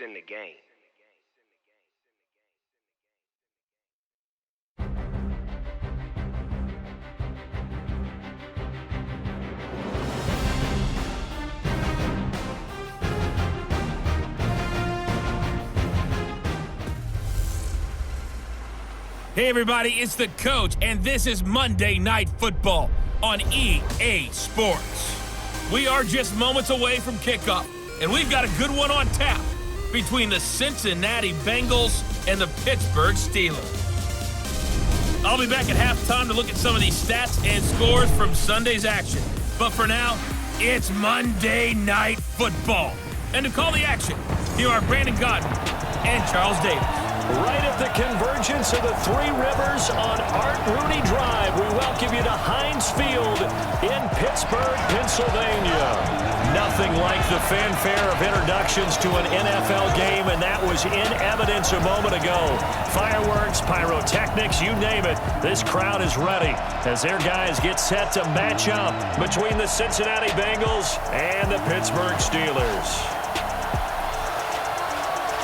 in the game. Hey everybody, it's the coach, and this is Monday Night Football on EA Sports. We are just moments away from kickoff, and we've got a good one on tap between the Cincinnati Bengals and the Pittsburgh Steelers. I'll be back at halftime to look at some of these stats and scores from Sunday's action. But for now, it's Monday Night Football. And to call the action, here are Brandon Godden and Charles Davis. Right at the convergence of the Three Rivers on Art Rooney Drive, we welcome you to Heinz Field in Pittsburgh, Pennsylvania. Nothing like the fanfare of introductions to an NFL game, and that was in evidence a moment ago. Fireworks, pyrotechnics, you name it. This crowd is ready as their guys get set to match up between the Cincinnati Bengals and the Pittsburgh Steelers.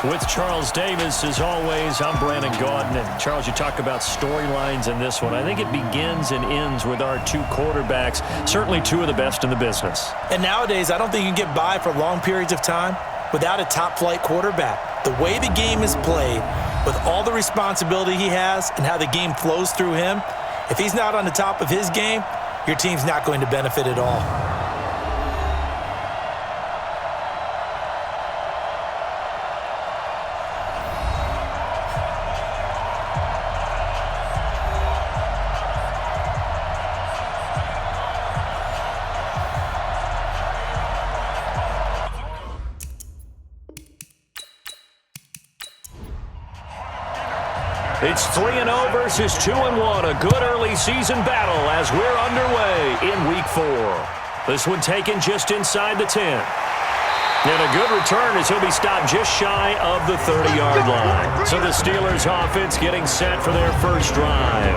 With Charles Davis, as always, I'm Brandon Gaudin. And Charles, you talk about storylines in this one. I think it begins and ends with our two quarterbacks, certainly two of the best in the business. And nowadays, I don't think you can get by for long periods of time without a top-flight quarterback. The way the game is played, with all the responsibility he has and how the game flows through him, if he's not on the top of his game, your team's not going to benefit at all. It's 3-0 versus 2-1. A good early season battle as we're underway in Week 4. This one taken just inside the 10. And a good return as he'll be stopped just shy of the 30-yard line. So the Steelers offense getting set for their first drive.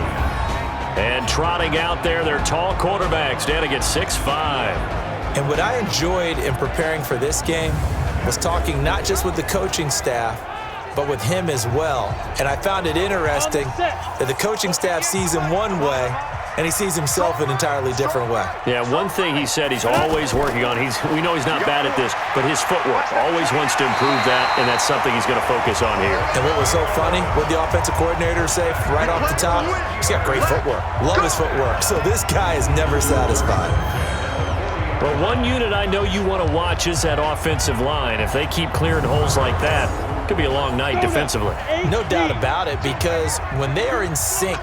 And trotting out there, their tall quarterback standing at 6'5". And what I enjoyed in preparing for this game was talking not just with the coaching staff, but with him as well. And I found it interesting that the coaching staff sees him one way, and he sees himself an entirely different way. Yeah, one thing he said he's always working on, we know he's not bad at this, but his footwork, always wants to improve that, and that's something he's going to focus on here. And what was so funny, what the offensive coordinator say right off the top, he's got great footwork. Love his footwork. So this guy is never satisfied. Well, one unit I know you want to watch is that offensive line. If they keep clearing holes like that, it could be a long night defensively. No doubt about it, because when they are in sync,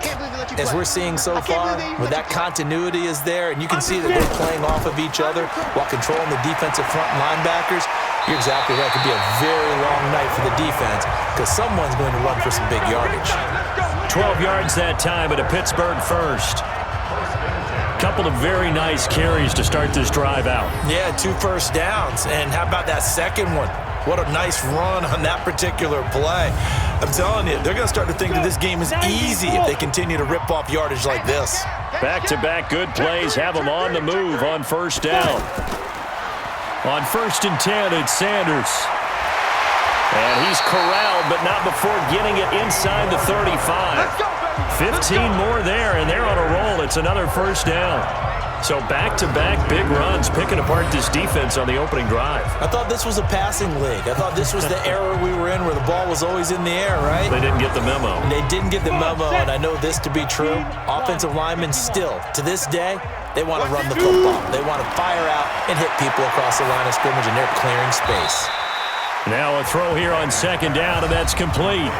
as we're seeing so far, when that continuity is there, and you can see that they're playing off of each other while controlling the defensive front linebackers, you're exactly right. It could be a very long night for the defense because someone's going to run for some big yardage. 12 yards that time at a Pittsburgh first. Couple of very nice carries to start this drive out. Yeah, 2 first downs. And how about that second one? What a nice run on that particular play. I'm telling you, they're going to start to think that this game is easy if they continue to rip off yardage like this. Back-to-back good plays have them on the move on first down. On 1st and 10, it's Sanders. And he's corralled, but not before getting it inside the 35. 15 more there, and they're on a roll. It's another first down. So back-to-back big runs, picking apart this defense on the opening drive. I thought this was a passing league. I thought this was the era we were in where the ball was always in the air, right? They didn't get the memo. They didn't get the memo, and I know this to be true. Offensive linemen still, to this day, they want to run the football. They want to fire out and hit people across the line of scrimmage, and they're clearing space. Now a throw here on 2nd down, and that's complete.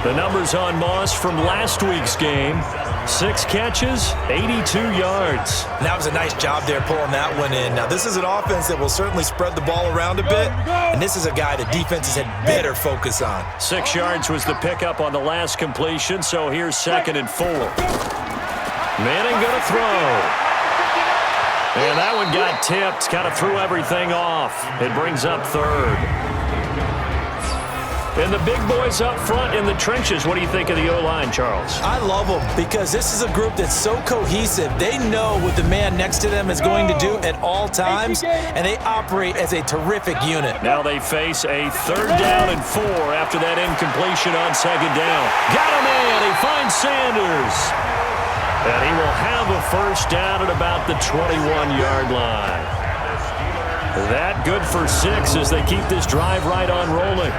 The numbers on Moss from last week's game. 6 catches, 82 yards. And that was a nice job there pulling that one in. Now, this is an offense that will certainly spread the ball around a bit, and this is a guy that defenses had better focus on. 6 yards was the pickup on the last completion, so here's 2nd and 4. Manning going to throw. And that one got tipped, kind of threw everything off. It brings up 3rd. And the big boys up front in the trenches, what do you think of the O-line, Charles? I love them because this is a group that's so cohesive. They know what the man next to them is going to do at all times, and they operate as a terrific unit. Now they face a 3rd down and 4 after that incompletion on 2nd down. Got a man. He finds Sanders. And he will have a 1st down at about the 21-yard line. That good for 6 as they keep this drive right on rolling.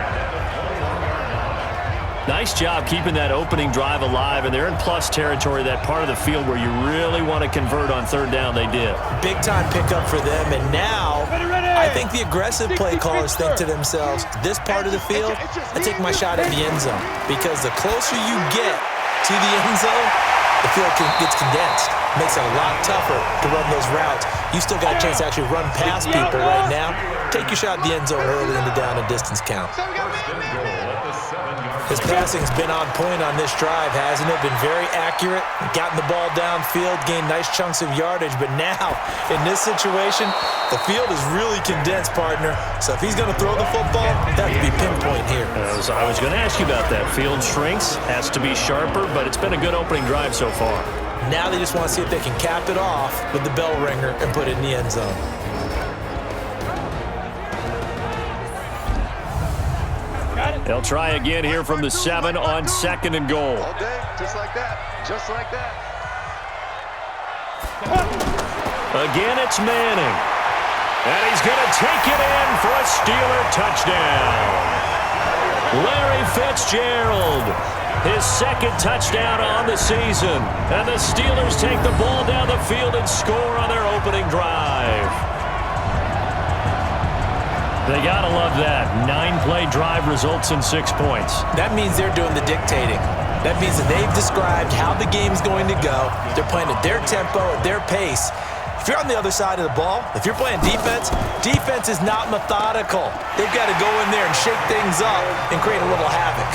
Nice job keeping that opening drive alive, and they're in plus territory, that part of the field where you really want to convert on 3rd down. They did. Big-time pickup for them, and now I think the aggressive play callers think to themselves, this part of the field, I take my shot at the end zone, because the closer you get to the end zone, the field gets condensed. Makes it a lot tougher to run those routes. You still got a chance to actually run past people right now. Take your shot at the end zone early in the down and distance count. His passing's been on point on this drive, hasn't it? Been very accurate, gotten the ball downfield, gained nice chunks of yardage. But now, in this situation, the field is really condensed, partner. So if he's going to throw the football, that would be pinpoint here. I was going to ask you about that. Field shrinks, has to be sharper, but it's been a good opening drive so far. Now they just want to see if they can cap it off with the bell ringer and put it in the end zone. They'll try again here from the 7 on 2nd and goal. All day, just like that, just like that. Again, it's Manning. And he's going to take it in for a Steeler touchdown. Larry Fitzgerald, his 2nd touchdown on the season. And the Steelers take the ball down the field and score on their opening drive. They got to love that. 9-play drive results in 6 points. That means they're doing the dictating. That means that they've described how the game's going to go. They're playing at their tempo, at their pace. If you're on the other side of the ball, if you're playing defense, defense is not methodical. They've got to go in there and shake things up and create a little havoc.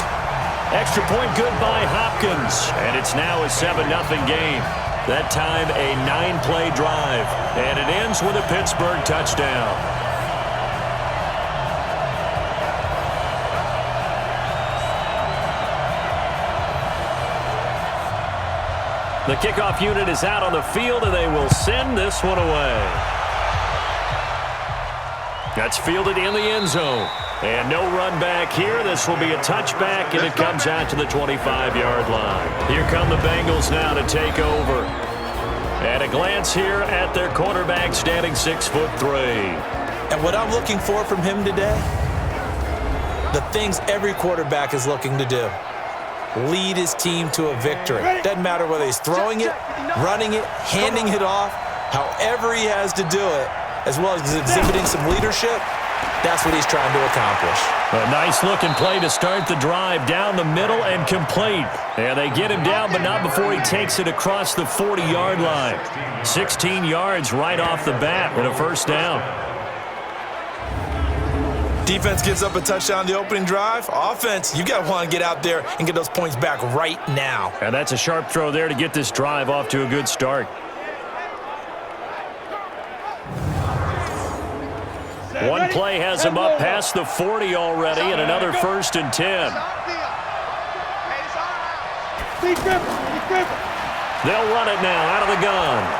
Extra point good by Hopkins. And it's now a 7-0 game. That time a 9-play drive. And it ends with a Pittsburgh touchdown. The kickoff unit is out on the field, and they will send this one away. That's fielded in the end zone. And no run back here. This will be a touchback, and it comes out to the 25-yard line. Here come the Bengals now to take over. And a glance here at their quarterback, standing 6'3". And what I'm looking for from him today, the things every quarterback is looking to do. Lead his team to a victory. Doesn't matter whether he's throwing it, running it, handing it off, however he has to do it, as well as exhibiting some leadership, that's what he's trying to accomplish. A nice-looking play to start the drive down the middle and complete. And they get him down, but not before he takes it across the 40-yard line. 16 yards right off the bat with a 1st down. Defense gives up a touchdown on the opening drive. Offense, you got to want to get out there and get those points back right now. And that's a sharp throw there to get this drive off to a good start. One play has him up past the 40 already, and another 1st and 10. They'll run it now out of the gun.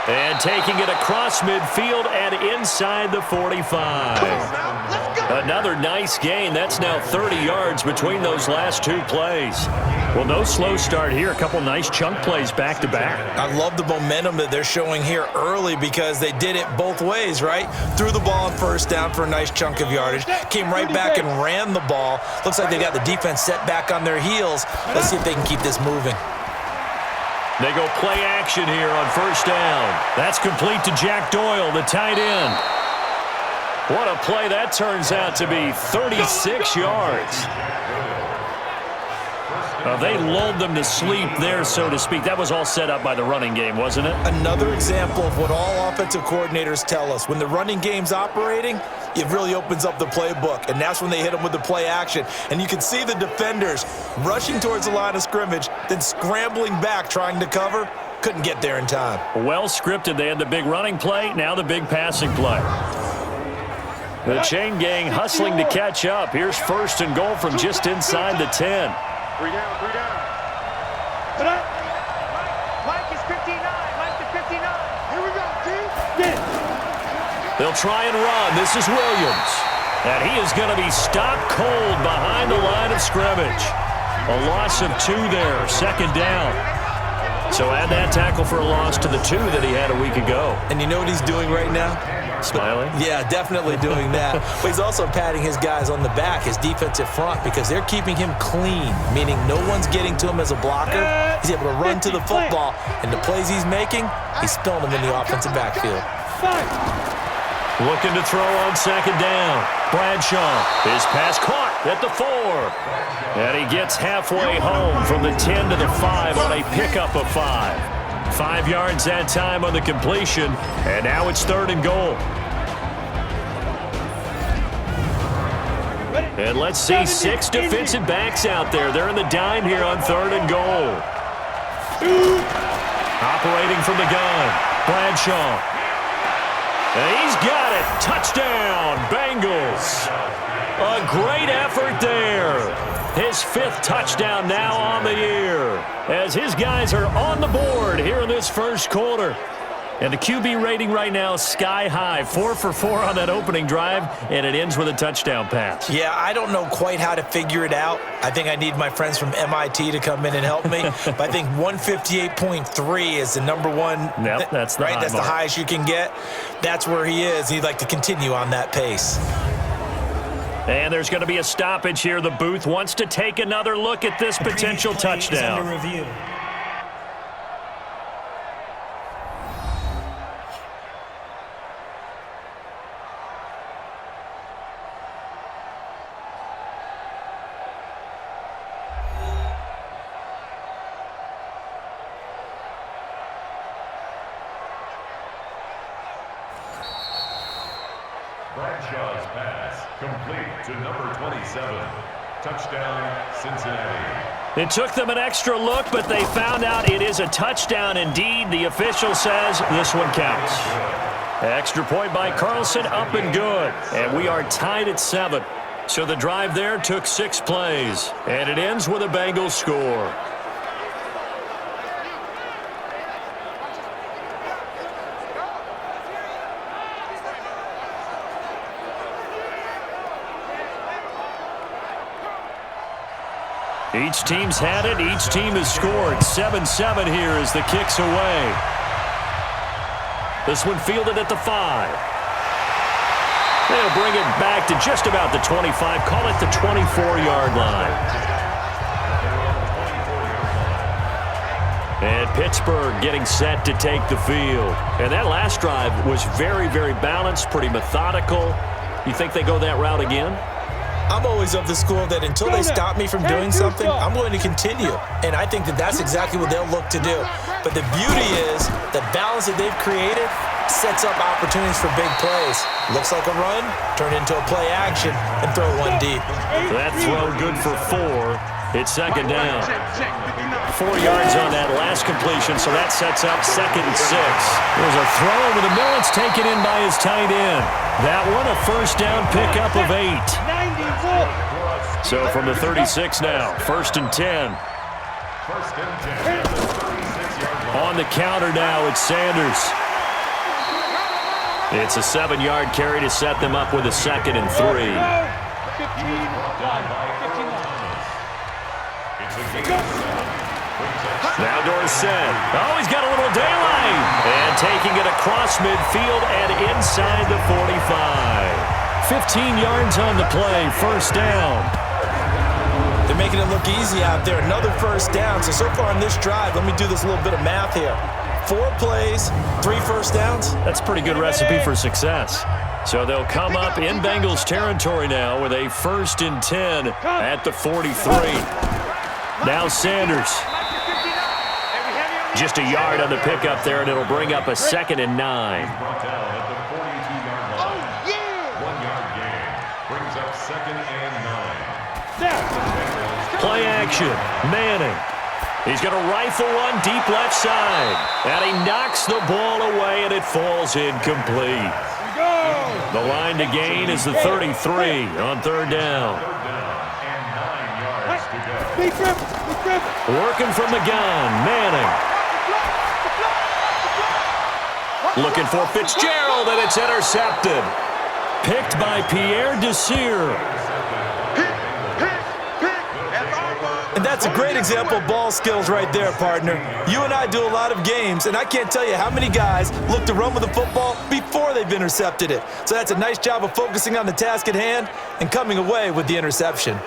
And taking it across midfield and inside the 45. Another nice gain. That's now 30 yards between those last 2 plays. Well, no slow start here. A couple nice chunk plays back-to-back. I love the momentum that they're showing here early because they did it both ways, right? Threw the ball on 1st down for a nice chunk of yardage. Came right back and ran the ball. Looks like they got the defense set back on their heels. Let's see if they can keep this moving. They go play action here on 1st down. That's complete to Jack Doyle, the tight end. What a play that turns out to be, 36 yards. They lulled them to sleep there, so to speak. That was all set up by the running game, wasn't it? Another example of what all offensive coordinators tell us. When the running game's operating, it really opens up the playbook, and that's when they hit them with the play action. And you can see the defenders rushing towards the line of scrimmage, then scrambling back trying to cover. Couldn't get there in time. Well scripted. They had the big running play, now the big passing play. The chain gang hustling to catch up. Here's first and goal from just inside the 10. 3 down, 3 down. Mike is 59. Mike is 59. Here we go, team. They'll try and run. This is Williams. And he is going to be stopped cold behind the line of scrimmage. A loss of 2 there, second down. So add that tackle for a loss to the 2 that he had a week ago. And you know what he's doing right now? Smiling? Yeah, definitely doing that. But he's also patting his guys on the back, his defensive front, because they're keeping him clean, meaning no one's getting to him as a blocker. He's able to run to the football, and the plays he's making, he's spilling them in the offensive backfield. Looking to throw on second down. Bradshaw. His pass caught at the 4. And he gets halfway home from the 10 to the 5 on a pickup of 5. 5 yards that time on the completion. And now it's third and goal. And let's see 6 defensive backs out there. They're in the dime here on third and goal. Operating from the gun. Bradshaw. And he's got it. Touchdown, Bengals. A great effort there. His 5th touchdown now on the year as his guys are on the board here in this first quarter. And the QB rating right now is sky high. 4 for 4 on that opening drive, and it ends with a touchdown pass. Yeah, I don't know quite how to figure it out. I think I need my friends from MIT to come in and help me. But I think 158.3 is the number one. Yep, that's the right. high That's mark. the highest you can get. That's where he is. He'd like to continue on that pace. And there's going to be a stoppage here. The booth wants to take another look at this potential touchdown. Under review. Bradshaw's pass complete to number 27. Touchdown, Cincinnati. It took them an extra look, but they found out it is a touchdown indeed. The official says this one counts. Extra point by Carlson, up and good. And we are tied at 7. So the drive there took 6 plays. And it ends with a Bengals score. Each team's had it. Each team has scored. 7-7 here as the kick's away. This one fielded at the 5. They'll bring it back to just about the 25. Call it the 24-yard line. And Pittsburgh getting set to take the field. And that last drive was very, very balanced, pretty methodical. You think they go that route again? I'm always of the school that until they stop me from doing something, I'm going to continue. And I think that that's exactly what they'll look to do. But the beauty is the balance that they've created sets up opportunities for big plays. Looks like a run, turn into a play action, and throw one deep. That throw good for 4. It's second down. 4 yards on that last completion, so that sets up second and 6. There's a throw over the middle. It's taken in by his tight end. That one, a first down pickup of 8. So from the 36 now, first and 10. First and 10. 36-yard line. On the counter now, it's Sanders. It's a 7-yard carry to set them up with a second and 3. Now Dorsett. Oh, he's got a little daylight. And taking it across midfield and inside the 45. 15 yards on the play, first down. They're making it look easy out there. Another first down. So far in this drive, let me do this little bit of math here. 4 plays, 3 first downs. That's a pretty good recipe for success. So they'll come up in Bengals territory now with a first and 10 at the 43. Now Sanders. Just a yard on the pickup there, and it'll bring up a second and 9. Brought down at the 42-yard line. 1-yard gain. Brings up second and 9. Play action. Manning. He's going to rifle one deep left side. And he knocks the ball away, and it falls incomplete. The line to gain is the 33 on third down. And 9 yards to go. Working from the gun, Manning. Looking for Fitzgerald, and it's intercepted. Picked by Pierre Desir. And that's a great example of ball skills right there, partner. You and I do a lot of games, and I can't tell you how many guys look to run with the football before they've intercepted it. So that's a nice job of focusing on the task at hand and coming away with the interception.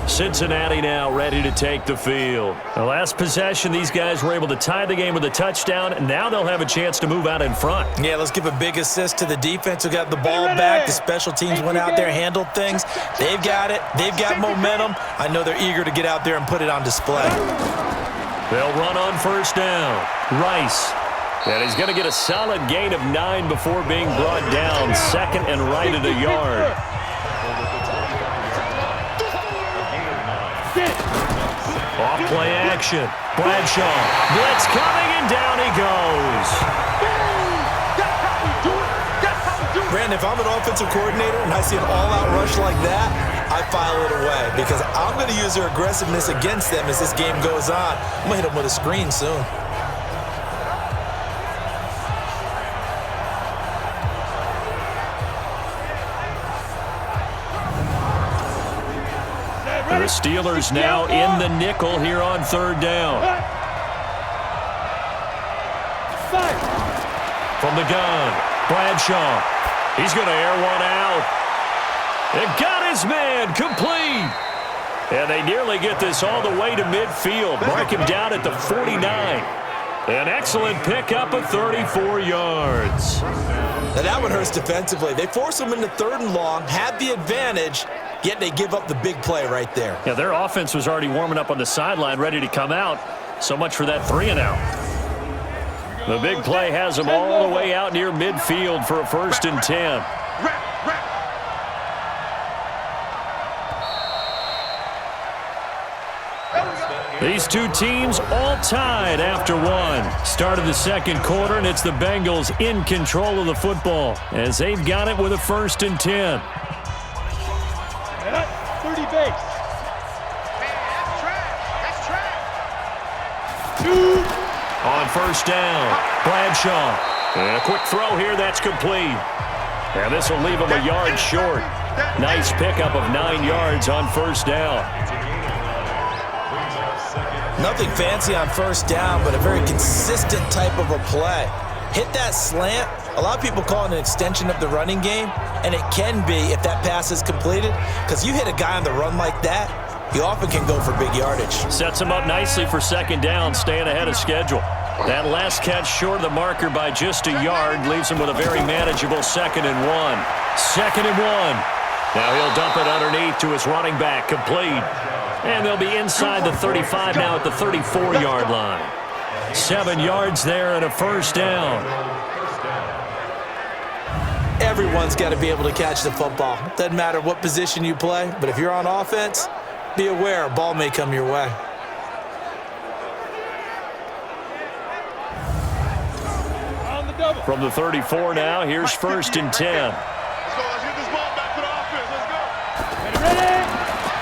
Cincinnati now ready to take the field. The last possession, these guys were able to tie the game with a touchdown, and now they'll have a chance to move out in front. Yeah, let's give a big assist to the defense who got the ball back. The special teams went out there, handled things. They've got it. They've got momentum. I know they're eager to get out there and put it on display. They'll run on first down. Rice. And he's going to get a solid gain of 9 before being brought down. Second and right at a yard. Off play action. Bradshaw. Blitz coming, and down he goes. Brandon, if I'm an offensive coordinator and I see an all-out rush like that, I file it away because I'm going to use their aggressiveness against them as this game goes on. I'm going to hit them with a screen soon. The Steelers now in the nickel here on third down. From the gun, Bradshaw. He's going to air one out. And got his man complete. And they nearly get this all the way to midfield. Mark him down at the 49. An excellent pickup of 34 yards. Now that one hurts defensively. They force him into third and long, had the advantage, yet they give up the big play right there. Yeah, their offense was already warming up on the sideline, ready to come out. So much for that 3-and-out. The big play has them all the way out near midfield for a 1st and 10. These two teams all tied after one. Start of the second quarter, and it's the Bengals in control of the football as they've got it with a 1st and 10. 30 base. That's trash. On first down, Bradshaw. And a quick throw here, that's complete. And this will leave him a yard short. Nice pickup of 9 yards on first down. Nothing fancy on first down, but a very consistent type of a play. Hit that slant. A lot of people call it an extension of the running game, and it can be if that pass is completed, because you hit a guy on the run like that, he often can go for big yardage. Sets him up nicely for second down, staying ahead of schedule. That last catch short of the marker by just a yard leaves him with a very manageable 2nd and 1. 2nd and 1. Now he'll dump it underneath to his running back, complete. And they'll be inside the 35 now at the 34-yard line. 7 yards there and a first down. Everyone's got to be able to catch the football. Doesn't matter what position you play, but if you're on offense, be aware a ball may come your way. From the 34 now, here's 1st and 10. Let's get this ball back to the offense. Let's go. Ready?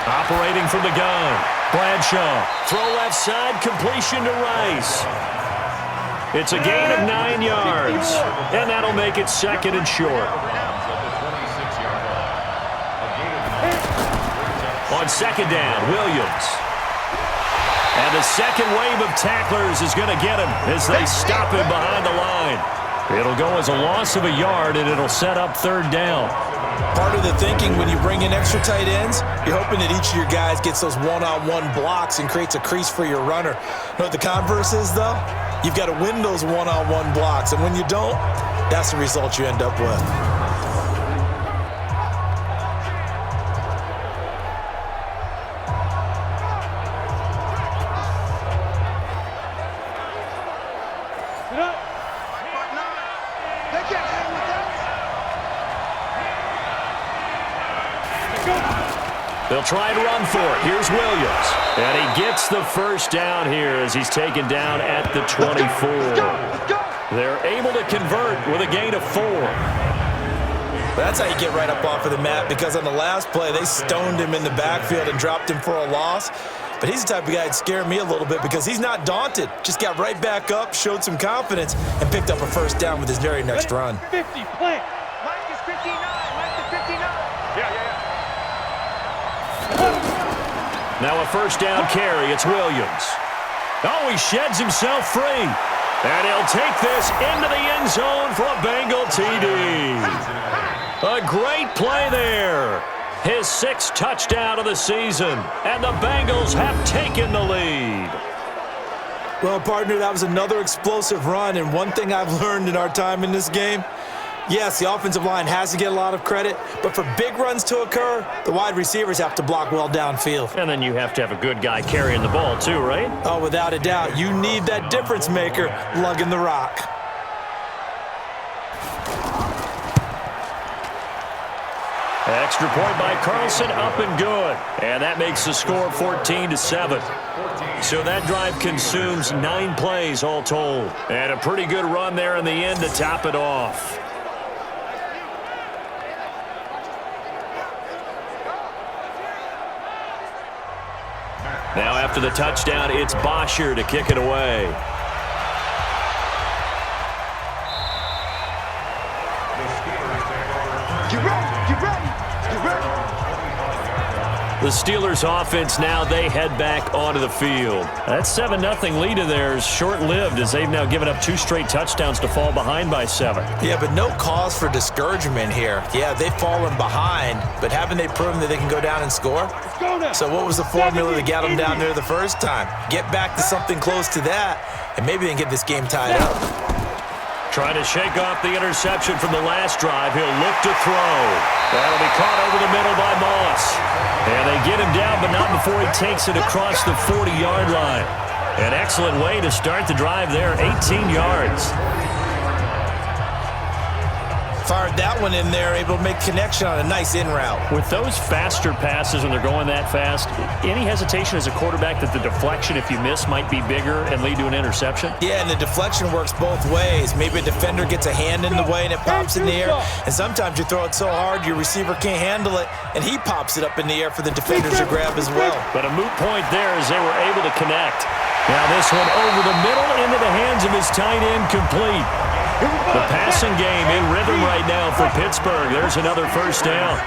Operating from the gun, Bradshaw. Throw left side, completion to Rice. It's a gain of 9 yards, and that'll make it 2nd and short. On 2nd down, Williams. And the second wave of tacklers is going to get him as they stop him behind the line. It'll go as a loss of a yard, and it'll set up 3rd down. Part of the thinking when you bring in extra tight ends, you're hoping that each of your guys gets those one-on-one blocks and creates a crease for your runner. You know what the converse is, though? You've got to win those one-on-one blocks, and when you don't, that's the result you end up with. They'll try and run for it. Here's Williams. And he gets the first down here as he's taken down at the 24. They're able to convert with a gain of 4. That's how you get right up off of the mat, because on the last play, they stoned him in the backfield and dropped him for a loss. But he's the type of guy that scared me a little bit because he's not daunted. Just got right back up, showed some confidence, and picked up a first down with his very next run. 50, play. Mike is 59. Mike is 59. Now a first down carry. It's Williams. Oh, he sheds himself free. And he'll take this into the end zone for a Bengal TD. A great play there. His 6th touchdown of the season. And the Bengals have taken the lead. Well, partner, that was another explosive run. And one thing I've learned in our time in this game, yes, the offensive line has to get a lot of credit, but for big runs to occur, the wide receivers have to block well downfield. And then you have to have a good guy carrying the ball too, right? Oh, without a doubt. You need that difference maker lugging the rock. Extra point by Carlson, up and good. And that makes the score 14-7. So that drive consumes 9 plays all told. And a pretty good run there in the end to top it off. Now after the touchdown, it's Bosher to kick it away. Get ready, get ready, get ready. The Steelers offense now, they head back onto the field. That 7-0 lead of theirs short-lived as they've now given up 2 straight touchdowns to fall behind by 7. Yeah, but no cause for discouragement here. Yeah, they've fallen behind, but haven't they proven that they can go down and score? So what was the formula that got them down there the first time? Get back to something close to that, and maybe they can get this game tied up. Trying to shake off the interception from the last drive. He'll look to throw. That'll be caught over the middle by Moss. And they get him down, but not before he takes it across the 40-yard line. An excellent way to start the drive there, 18 yards. Fired that one in there, able to make connection on a nice in route. With those faster passes when they're going that fast, any hesitation as a quarterback that the deflection, if you miss, might be bigger and lead to an interception? Yeah, and the deflection works both ways. Maybe a defender gets a hand in the way and it pops in the air. And sometimes you throw it so hard your receiver can't handle it, and he pops it up in the air for the defenders to grab as well. But a moot point there as they were able to connect. Now this one over the middle into the hands of his tight end, complete. The passing game in rhythm right now for Pittsburgh. There's another first down.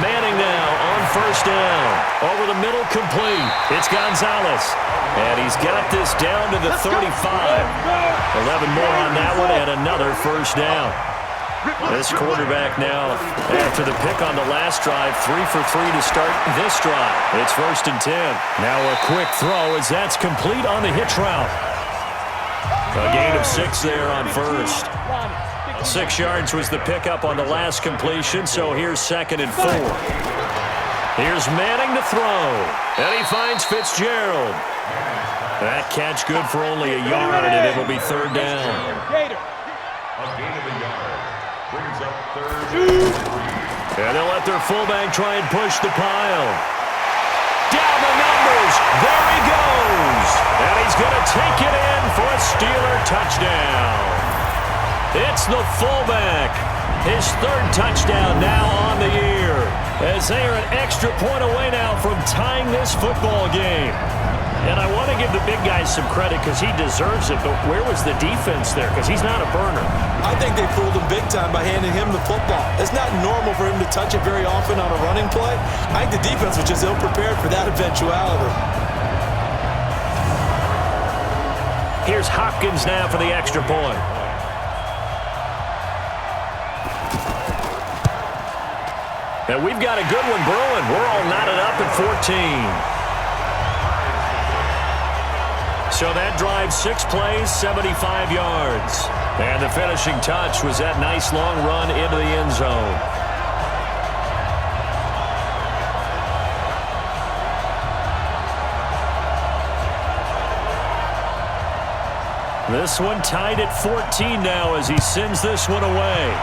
Manning now on first down. Over the middle, complete. It's Gonzalez. And he's got this down to the 35. 11 more on that one and another first down. This quarterback now, after the pick on the last drive, 3 for 3 to start this drive. It's 1st and 10. Now a quick throw as that's complete on the hitch route. A gain of 6 there on first. 6 yards was the pickup on the last completion, so here's 2nd and 4. Here's Manning to throw, and he finds Fitzgerald. That catch good for only a yard, and it will be 3rd down. A gain of a yard brings up 3rd. And they'll let their fullback try and push the pile. Down the numbers. There he goes. And he's going to take it in for a Steeler touchdown. It's the fullback. His 3rd touchdown now on the year. As they are an extra point away now from tying this football game. And I want to give the big guy some credit because he deserves it, but where was the defense there? Because he's not a burner. I think they fooled him big time by handing him the football. It's not normal for him to touch it very often on a running play. I think the defense was just ill-prepared for that eventuality. Here's Hopkins now for the extra point. And we've got a good one brewing. We're all knotted up at 14. So that drive, 6 plays, 75 yards. And the finishing touch was that nice long run into the end zone. This one tied at 14 now as he sends this one away.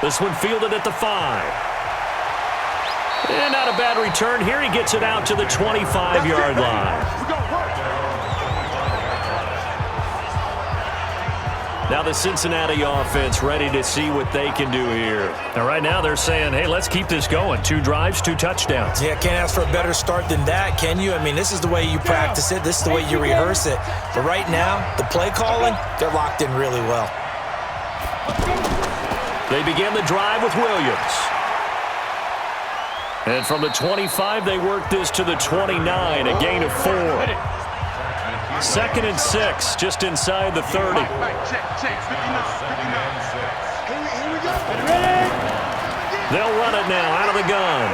This one fielded at the 5. And not a bad return here. He gets it out to the 25-yard line. Now the Cincinnati offense ready to see what they can do here. And right now they're saying, hey, let's keep this going. 2 drives, 2 touchdowns. Yeah, can't ask for a better start than that, can you? I mean, this is the way you practice it. This is the way you rehearse it. But right now, the play calling, they're locked in really well. They begin the drive with Williams. And from the 25, they work this to the 29, a gain of 4. 2nd and 6, just inside the 30. They'll run it now out of the gun.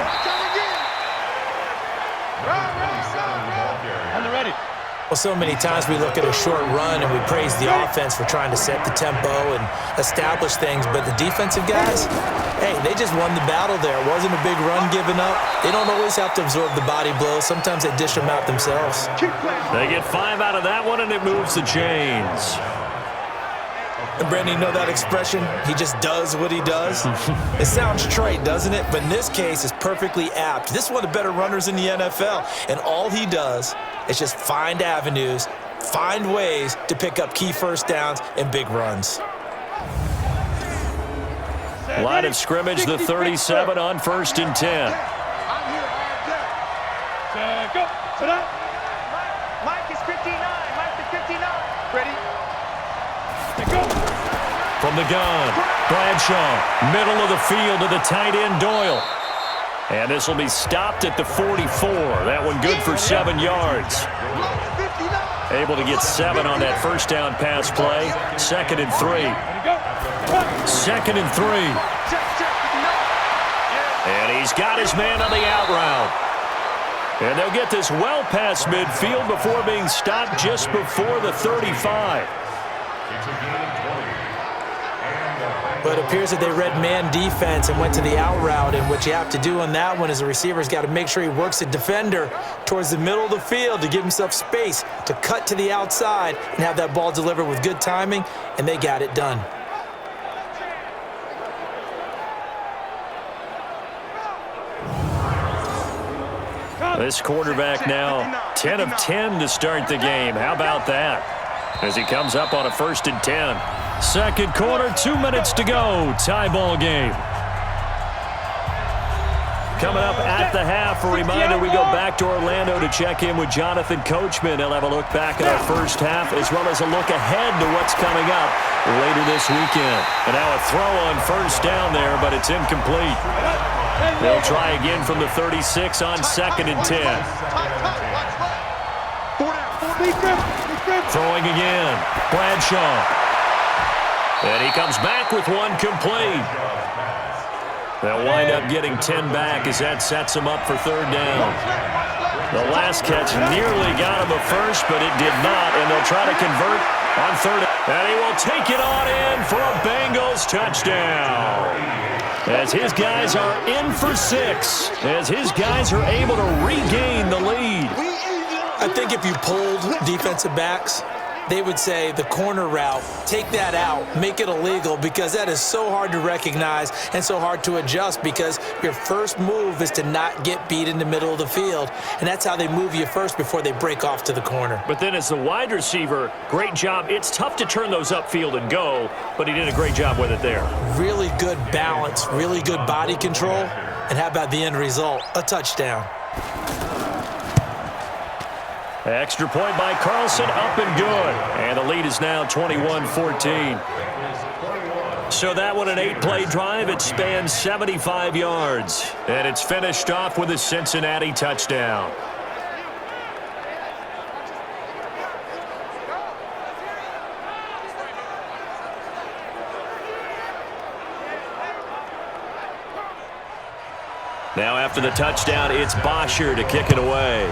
Well, so many times we look at a short run and we praise the offense for trying to set the tempo and establish things, but the defensive guys, hey, they just won the battle there. It wasn't a big run given up. They don't always have to absorb the body blows. Sometimes they dish them out themselves. They get 5 out of that one, and it moves the chains. And Brandon, you know that expression? He just does what he does? It sounds trite, doesn't it? But in this case, it's perfectly apt. This is one of the better runners in the NFL, and all he does is just find avenues, find ways to pick up key first downs and big runs. Line of scrimmage, the 37 on 1st and 10. Mike is 59. Mike is 59. Ready? From the gun, Bradshaw, middle of the field to the tight end, Doyle. And this will be stopped at the 44. That one good for 7 yards. Able to get 7 on that first down pass play. 2nd and 3. 2nd and 3. And he's got his man on the out route. And they'll get this well past midfield before being stopped just before the 35. But it appears that they read man defense and went to the out route, and what you have to do on that one is the receiver's got to make sure he works the defender towards the middle of the field to give himself space to cut to the outside and have that ball delivered with good timing, and they got it done. This quarterback now 10 of 10 to start the game. How about that? As he comes up on a 1st and 10. 2nd quarter, 2 minutes to go. Tie ball game. Coming up at the half, a reminder we go back to Orlando to check in with Jonathan Coachman. He'll have a look back at our first half as well as a look ahead to what's coming up later this weekend. And now a throw on 1st down there, but it's incomplete. They'll try again from the 36 on 2nd and 10. Throwing again, Bradshaw. And he comes back with one complete. They'll wind up getting 10 back as that sets him up for 3rd down. The last catch nearly got him a first, but it did not, and they'll try to convert on 3rd. And he will take it on in for a Bengals touchdown. As his guys are in for 6, as his guys are able to regain the lead. I think if you polled defensive backs, they would say the corner route, take that out, make it illegal, because that is so hard to recognize and so hard to adjust, because your first move is to not get beat in the middle of the field, and that's how they move you first before they break off to the corner. But then as the wide receiver, great job. It's tough to turn those upfield and go, but he did a great job with it there. Really good balance, really good body control, and how about the end result? A touchdown. Extra point by Carlson, up and good. And the lead is now 21-14. So that one, an 8-play drive. It spans 75 yards. And it's finished off with a Cincinnati touchdown. Now after the touchdown, it's Bosher to kick it away.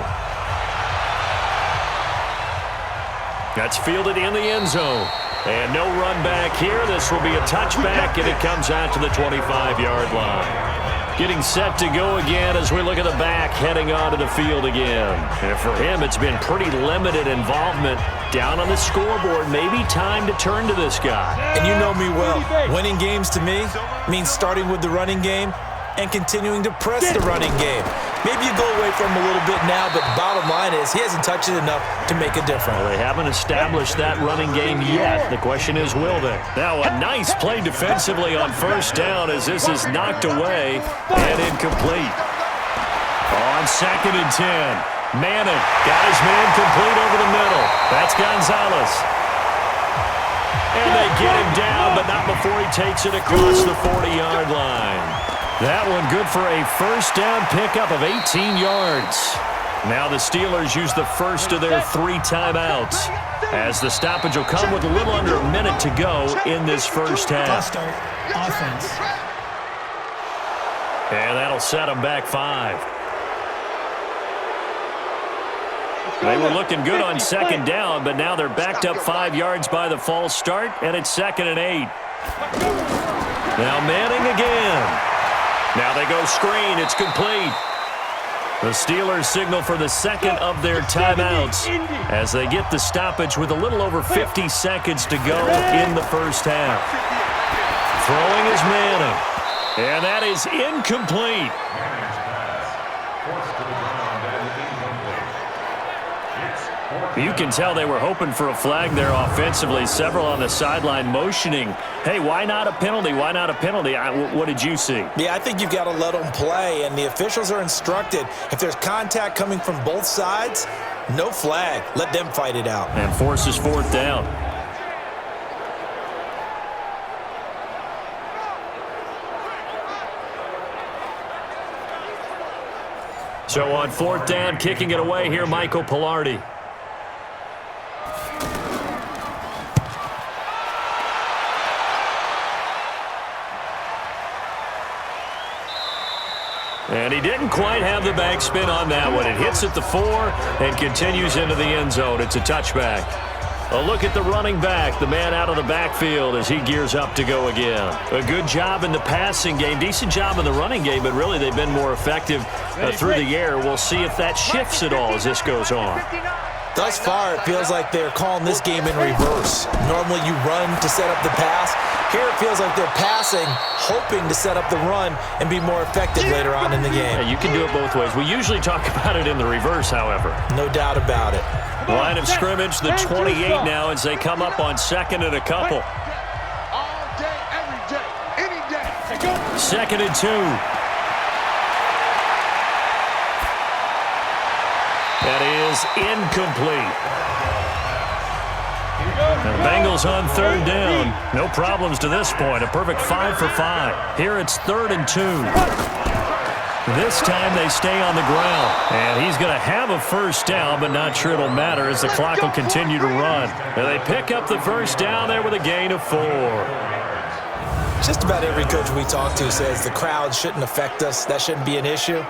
That's fielded in the end zone. And no run back here. This will be a touchback, and it comes out to the 25-yard line. Getting set to go again as we look at the back heading onto the field again. And for him, it's been pretty limited involvement down on the scoreboard. Maybe time to turn to this guy. And you know me well. Winning games to me means starting with the running game and continuing to press the running game. Maybe you go away from him a little bit now, but the bottom line is he hasn't touched it enough to make a difference. Well, they haven't established that running game yet. The question is, will they? Now, a nice play defensively on first down as this is knocked away and incomplete. On 2nd and 10, Manning got his man complete over the middle. That's Gonzalez. And they get him down, but not before he takes it across the 40-yard line. That one good for a first down pickup of 18 yards. Now the Steelers use the first of their 3 timeouts, as the stoppage will come with a little under a minute to go in this first half. Offense. And that'll set them back 5. They were looking good on 2nd down, but now they're backed up 5 yards by the false start, and it's 2nd and 8. Now Manning again. Now they go screen. It's complete. The Steelers signal for the second of their timeouts as they get the stoppage with a little over 50 seconds to go in the first half. Throwing is Manning. And that is incomplete. You can tell they were hoping for a flag there offensively. Several on the sideline motioning, hey, why not a penalty? Why not a penalty? What did you see? Yeah, I think you've got to let them play, and the officials are instructed, if there's contact coming from both sides, no flag. Let them fight it out. And forces 4th down. So on 4th down, kicking it away here, Michael Pilardi. And he didn't quite have the backspin on that one. It hits at the 4 and continues into the end zone. It's a touchback. A look at the running back, the man out of the backfield as he gears up to go again. A good job in the passing game, decent job in the running game, but really they've been more effective through the air. We'll see if that shifts at all as this goes on. Thus far, it feels like they're calling this game in reverse. Normally you run to set up the pass. Here it feels like they're passing, hoping to set up the run and be more effective later on in the game. Yeah, you can do it both ways. We usually talk about it in the reverse, however. No doubt about it. Line of scrimmage, the 28 now as they come up on 2nd and a couple. All day, every day, any day. 2nd and 2. That is incomplete. And the Bengals on 3rd down. No problems to this point. A perfect 5 for 5. Here it's 3rd and 2. This time they stay on the ground. And he's going to have a first down, but not sure it'll matter as the clock will continue to run. And they pick up the first down there with a gain of 4. Just about every coach we talk to says the crowd shouldn't affect us. That shouldn't be an issue.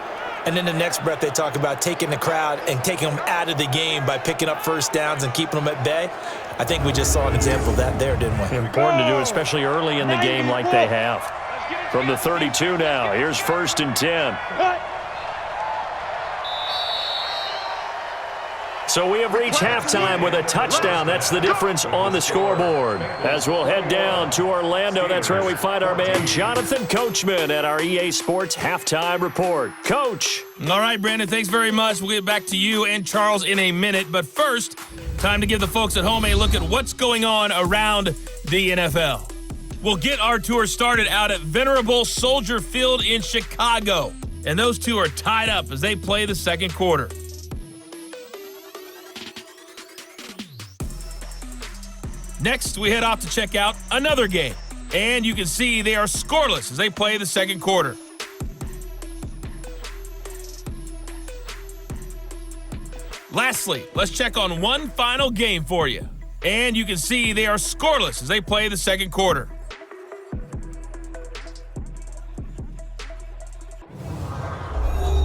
And in the next breath, they talk about taking the crowd and taking them out of the game by picking up first downs and keeping them at bay. I think we just saw an example of that there, didn't we? Important to do, especially early in the game like they have. From the 32 now, here's 1st and 10. So we have reached halftime with a touchdown. That's the difference on the scoreboard. As we'll head down to Orlando, that's where we find our man Jonathan Coachman at our EA Sports Halftime Report. Coach. All right, Brandon, thanks very much. We'll get back to you and Charles in a minute. But first, time to give the folks at home a look at what's going on around the NFL. We'll get our tour started out at Venerable Soldier Field in Chicago. And those two are tied up as they play the second quarter. Next, we head off to check out another game. And you can see they are scoreless as they play the second quarter. Lastly, let's check on one final game for you. And you can see they are scoreless as they play the second quarter.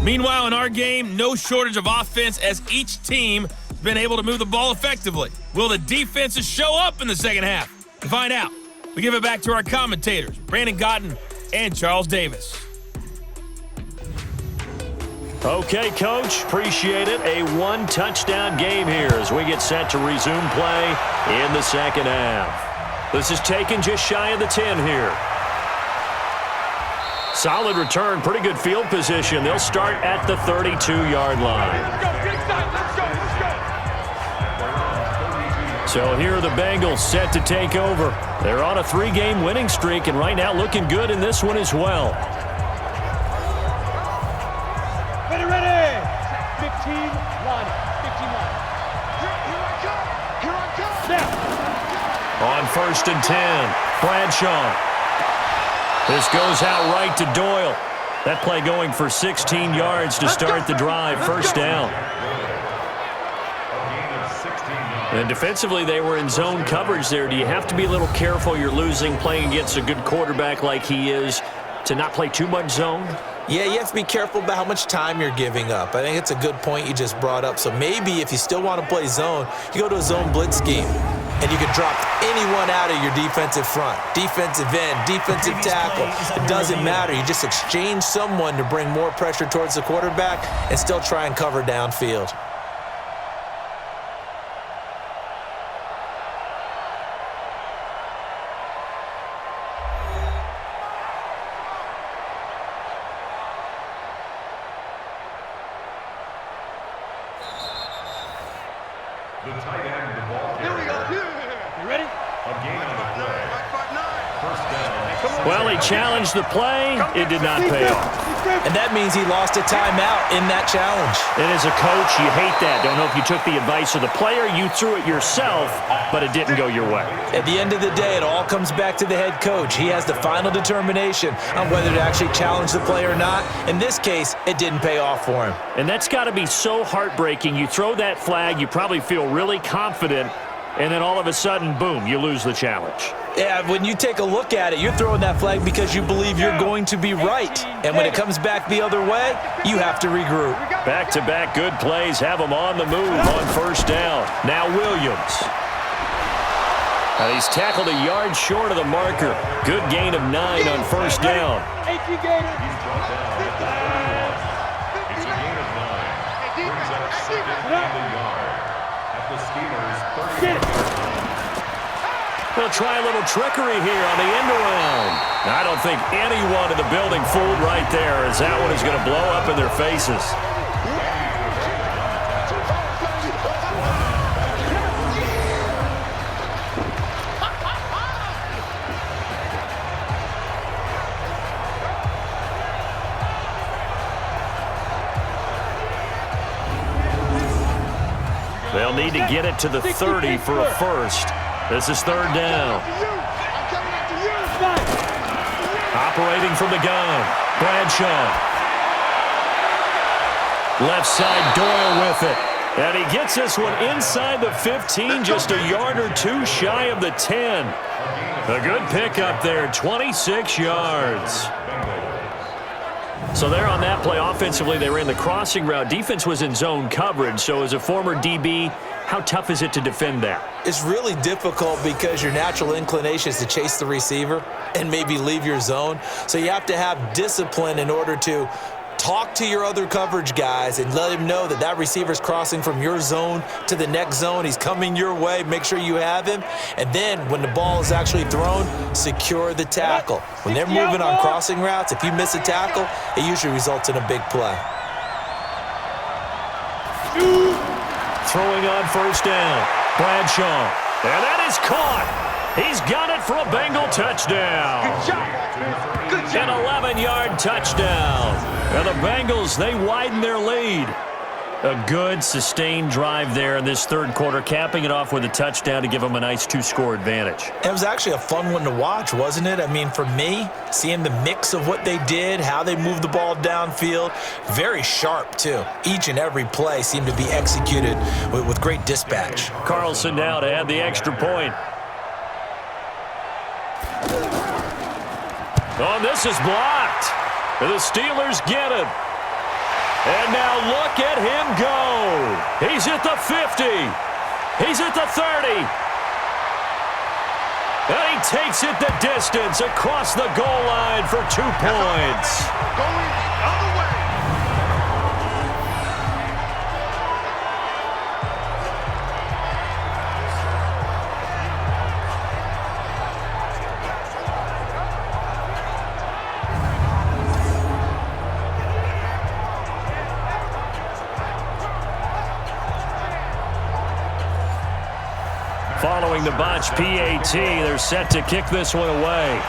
Meanwhile, in our game, no shortage of offense as each team has been able to move the ball effectively. Will the defenses show up in the second half? To find out, we give it back to our commentators, Brandon Gotten and Charles Davis. Okay, Coach, appreciate it. A one-touchdown game here as we get set to resume play in the second half. This is taken just shy of the 10 here. Solid return, pretty good field position. They'll start at the 32-yard line. Let's go, big side. Let's go. So here are the Bengals set to take over. They're on a 3-game winning streak, and right now looking good in this one as well. Ready. 15 line. 15 line. Here I come. Snap. On 1st and 10, Bradshaw. This goes out right to Doyle. That play going for 16 yards to start the drive. First down. And defensively, they were in zone coverage there. Do you have to be a little careful? You're losing, playing against a good quarterback like he is, to not play too much zone? Yeah, you have to be careful about how much time you're giving up. I think it's a good point you just brought up. So maybe if you still want to play zone, you go to a zone blitz scheme, and you can drop anyone out of your defensive front, defensive end, defensive tackle. It doesn't matter. You just exchange someone to bring more pressure towards the quarterback and still try and cover downfield. The tight end of the ball. Here we go. You ready? A gain on the play. First down. Well, he challenged the play. It did not pay off. And that means he lost a timeout in that challenge. And as a coach, you hate that. Don't know if you took the advice of the player, you threw it yourself, but it didn't go your way. At the end of the day, it all comes back to the head coach. He has the final determination on whether to actually challenge the play or not. In this case, it didn't pay off for him. And that's got to be so heartbreaking. You throw that flag, you probably feel really confident, and then all of a sudden, boom, you lose the challenge. Yeah, when you take a look at it, you're throwing that flag because you believe you're going to be right. And when it comes back the other way, you have to regroup. Back-to-back good plays have them on the move on first down. Now Williams. He's tackled a yard short of the marker. Good gain of 9 on first down. 18 gainer. It's a gain of 9. Brings up second and a yard at the Steelers' 30. They'll try a little trickery here on the end around. I don't think anyone in the building fooled right there, as that one is going to blow up in their faces. They'll need to get it to the 30 for a first. This is third down. Operating from the gun, Bradshaw. Left side, Doyle with it. And he gets this one inside the 15, just a yard or two shy of the 10. A good pickup there, 26 yards. So there on that play, offensively, they ran the crossing route. Defense was in zone coverage, so as a former DB, how tough is it to defend that? It's really difficult because your natural inclination is to chase the receiver and maybe leave your zone. So you have to have discipline in order to talk to your other coverage guys and let him know that that receiver's crossing from your zone to the next zone. He's coming your way. Make sure you have him. And then when the ball is actually thrown, secure the tackle. When they're moving on crossing routes, if you miss a tackle, it usually results in a big play. Throwing on first down, Bradshaw. And that is caught. He's got it for a Bengal touchdown. Good job. An 11-yard touchdown. And the Bengals, they widen their lead. A good, sustained drive there in this third quarter, capping it off with a touchdown to give them a nice 2-score advantage. It was actually a fun one to watch, wasn't it? I mean, for me, seeing the mix of what they did, how they moved the ball downfield, very sharp, too. Each and every play seemed to be executed with great dispatch. Carlson now to add the extra point. Oh, this is blocked. The Steelers get it. And now look at him go. He's at the 50. He's at the 30. And he takes it the distance across the goal line for 2 points. Going the other way. showing the botch PAT. They're set to kick this one away.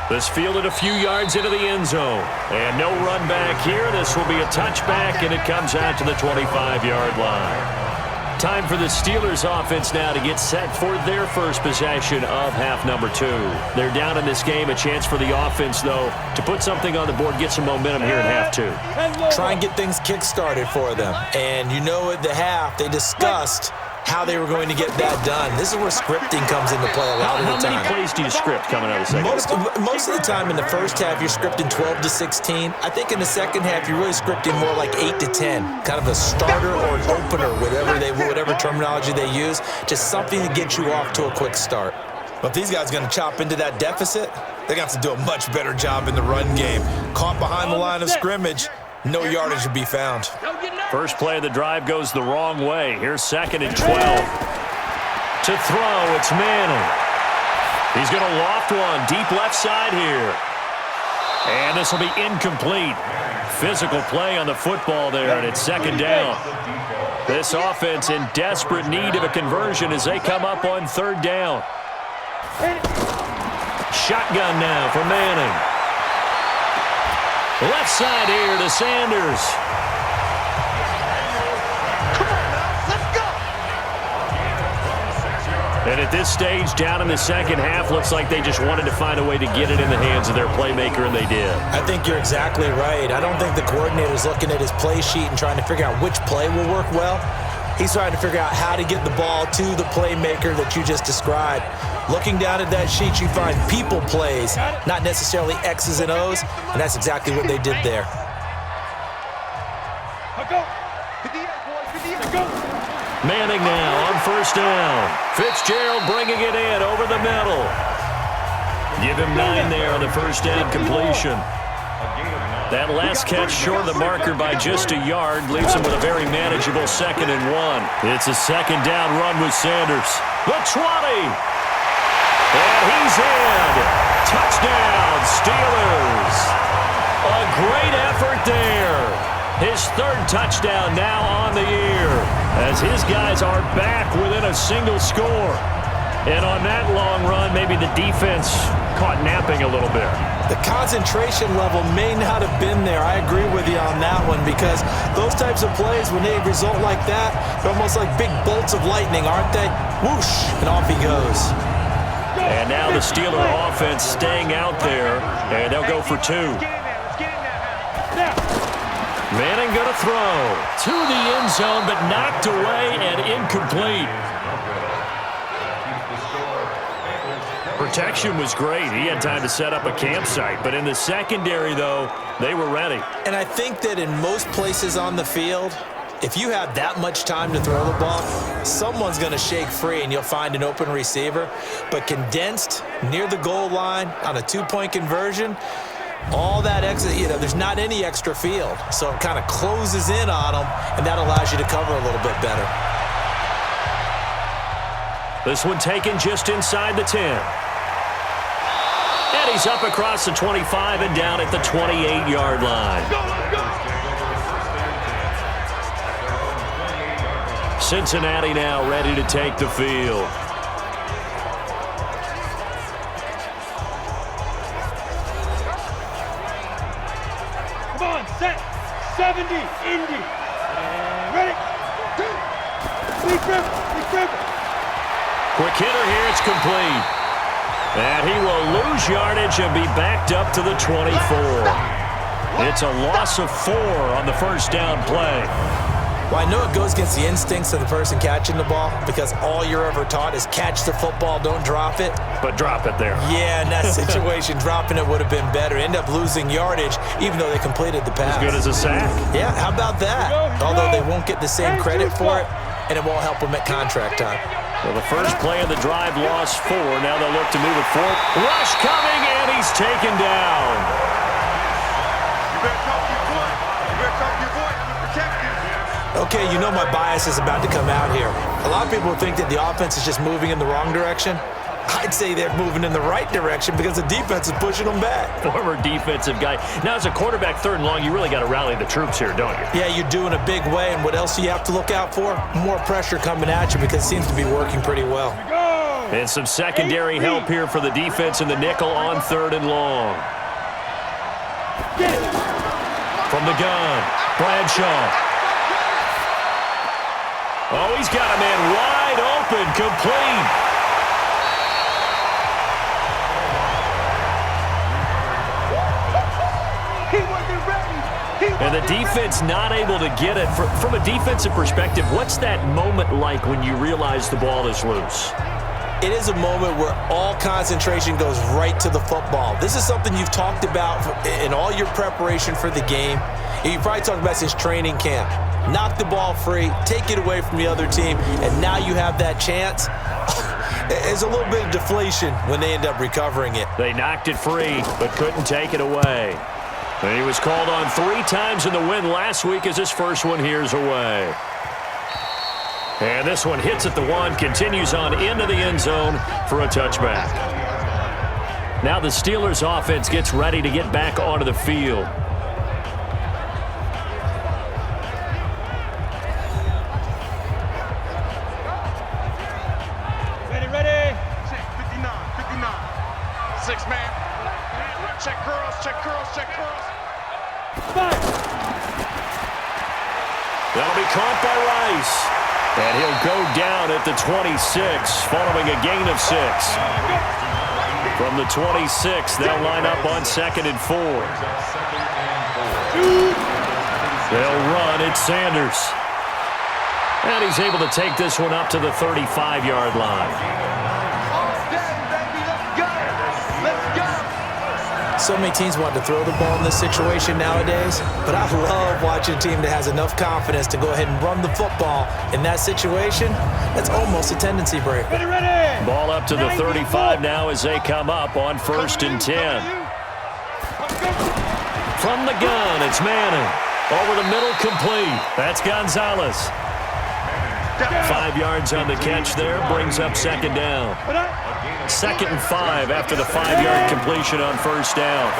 This fielded a few yards into the end zone. And no run back here. This will be a touchback, and it comes out to the 25-yard line. Time for the Steelers offense now to get set for their first possession of half number 2. They're down in this game. A chance for the offense, though, to put something on the board, get some momentum here in half 2. Try and get things kick-started for them. And you know at the half, they discussed how they were going to get that done. This is where scripting comes into play a lot of the time. How many plays do you script coming out of the second? Most of the time in the first half, you're scripting 12 to 16. I think in the second half, you're really scripting more like 8 to 10. Kind of a starter or an opener, whatever terminology they use. Just something to get you off to a quick start. But if these guys are going to chop into that deficit, they're going to have to do a much better job in the run game. Caught behind the line of scrimmage, no yardage to be found. First play of the drive goes the wrong way. Here's 2nd and 12. To throw, it's Manning. He's going to loft one deep left side here. And this will be incomplete. Physical play on the football there, and it's 2nd down. This offense in desperate need of a conversion as they come up on 3rd down. Shotgun now for Manning. Left side here to Sanders. And at this stage, down in the second half, looks like they just wanted to find a way to get it in the hands of their playmaker, and they did. I think you're exactly right. I don't think the coordinator's looking at his play sheet and trying to figure out which play will work well. He's trying to figure out how to get the ball to the playmaker that you just described. Looking down at that sheet, you find people plays, not necessarily X's and O's, and that's exactly what they did there. Manning now on 1st down. Fitzgerald bringing it in over the middle. Give him 9 there on the 1st down completion. That last catch short of the marker by just a yard leaves him with a very manageable 2nd and 1. It's a 2nd down run with Sanders. The 20. And he's in. Touchdown, Steelers. A great effort there. His 3rd touchdown now on the year as his guys are back within a single score. And on that long run, maybe the defense caught napping a little bit. The concentration level may not have been there. I agree with you on that one because those types of plays, when they result like that, they're almost like big bolts of lightning, aren't they? Whoosh, and off he goes. And now the Steeler offense staying out there, and they'll go for 2. Manning going to throw to the end zone, but knocked away and incomplete. Protection was great. He had time to set up a campsite, but in the secondary, though, they were ready. And I think that in most places on the field, if you have that much time to throw the ball, someone's going to shake free and you'll find an open receiver. But condensed near the goal line on a 2-point conversion, all that exit, there's not any extra field. So it kind of closes in on them, and that allows you to cover a little bit better. This one taken just inside the 10. And he's up across the 25 and down at the 28-yard line. Cincinnati now ready to take the field. Come on, set. 70, Indy. And ready. Big trip. Quick hitter here, it's complete. And he will lose yardage and be backed up to the 24. It's a loss of 4 on the 1st down play. Well, I know it goes against the instincts of the person catching the ball because all you're ever taught is catch the football, don't drop it. But drop it there. Yeah, in that situation, dropping it would have been better. End up losing yardage even though they completed the pass. As good as a sack. Yeah, how about that? Although they won't get the same credit for it, and it won't help them at contract time. Well, the first play of the drive lost 4. Now they'll look to move it forward. Rush coming, and he's taken down. You better talk to your boy. You better talk to your boy. I'm going to protect you. Okay, you know my bias is about to come out here. A lot of people think that the offense is just moving in the wrong direction. I I'd say they're moving in the right direction because the defense is pushing them back. Former defensive guy. Now, as a quarterback, 3rd and long, you really got to rally the troops here, don't you? Yeah, you're doing a big way, and what else do you have to look out for? More pressure coming at you because it seems to be working pretty well. And some secondary help here for the defense in the nickel on 3rd and long. From the gun, Bradshaw. Oh, he's got a man wide open, complete. And the defense not able to get it. From a defensive perspective, what's that moment like when you realize the ball is loose? It is a moment where all concentration goes right to the football. This is something you've talked about in all your preparation for the game. You probably talked about since training camp. Knock the ball free, take it away from the other team, and now you have that chance. There's a little bit of deflation when they end up recovering it. They knocked it free, but couldn't take it away. And he was called on 3 times in the win last week as his first one here's away. And this one hits at the 1, continues on into the end zone for a touchback. Now the Steelers offense gets ready to get back onto the field. Ready. 59. 6-man. Check curls. That'll be caught by Rice. And he'll go down at the 26, following a gain of 6. From the 26, they'll line up on 2nd and 4. They'll run at Sanders. And he's able to take this one up to the 35-yard line. So many teams want to throw the ball in this situation nowadays, but I love watching a team that has enough confidence to go ahead and run the football in that situation. That's almost a tendency breaker. Ready. Ball up to the 35 now as they come up on 1st and 10. From the gun, it's Manning. Over the middle, complete. That's Gonzalez. 5 yards on the catch there, brings up 2nd down. 2nd and 5 after the 5-yard completion on 1st down.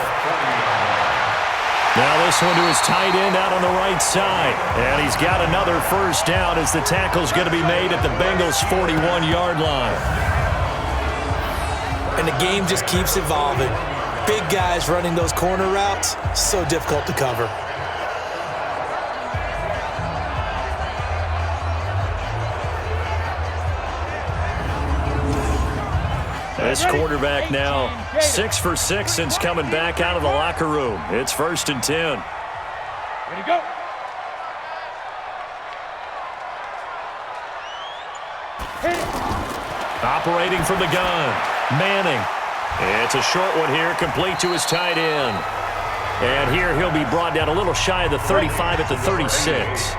Now this one to his tight end out on the right side. And he's got another 1st down as the tackle's going to be made at the Bengals' 41-yard line. And the game just keeps evolving. Big guys running those corner routes, so difficult to cover. This quarterback now 6 for 6 since coming back out of the locker room. It's 1st and 10. Ready, go. Operating from the gun, Manning. It's a short one here, complete to his tight end. And here he'll be brought down a little shy of the 35 at the 36.